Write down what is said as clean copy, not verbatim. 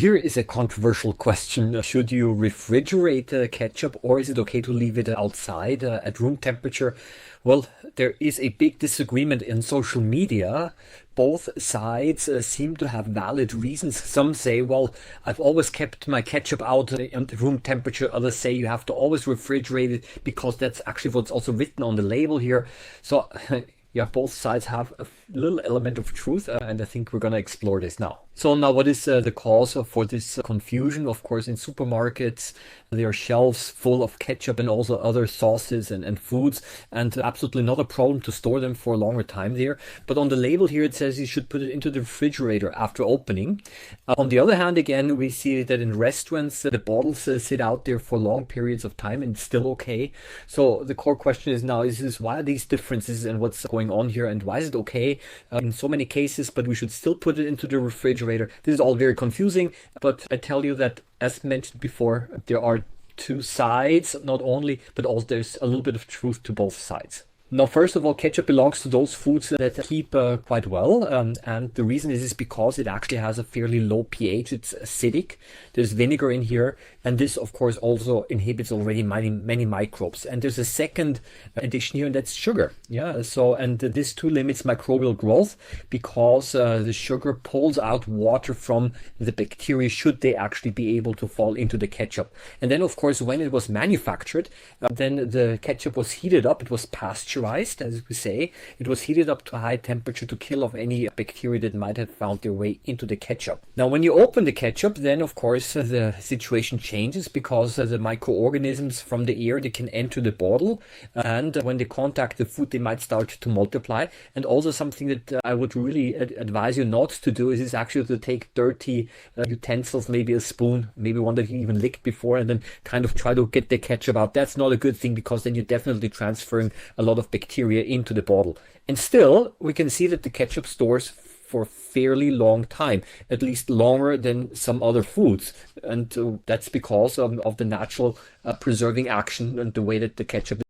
Here is a controversial question. Should you refrigerate ketchup, or is it okay to leave it outside at room temperature? Well, there is a big disagreement in social media. Both sides seem to have valid reasons. Some say, well, I've always kept my ketchup out at room temperature. Others say you have to always refrigerate it because that's actually what's also written on the label here. So yeah, both sides have a little element of truth, and I think we're going to explore this now. So now, what is the cause for this confusion? Of course, in supermarkets, there are shelves full of ketchup and also other sauces and foods, and absolutely not a problem to store them for a longer time there. But on the label here, it says you should put it into the refrigerator after opening. On the other hand, again, we see that in restaurants, the bottles sit out there for long periods of time and it's still okay. So the core question is now, why are these differences and what's going on here, and why is it okay in so many cases, but we should still put it into the refrigerator? This is all very confusing, but I tell you that, as mentioned before, there are two sides, not only, but also there's a little bit of truth to both sides. Now, first of all, ketchup belongs to those foods that keep quite well, and the reason is because it actually has a fairly low pH. It's acidic. There's vinegar in here, and this, of course, also inhibits already many microbes. And there's a second addition here, and that's sugar. Yeah. So, and this too limits microbial growth because the sugar pulls out water from the bacteria should they actually be able to fall into the ketchup. And then, of course, when it was manufactured, then the ketchup was heated up. It was pasteurized, as we say. It was heated up to a high temperature to kill off any bacteria that might have found their way into the ketchup. Now, when you open the ketchup, then of course the situation changes because the microorganisms from the air, they can enter the bottle, and when they contact the food, they might start to multiply. And also something that I would really advise you not to do is actually to take dirty utensils, maybe a spoon, maybe one that you even licked before, and then kind of try to get the ketchup out. That's not a good thing because then you're definitely transferring a lot of bacteria into the bottle. And still, we can see that the ketchup stores for a fairly long time, at least longer than some other foods. And that's because of the natural preserving action and the way that the ketchup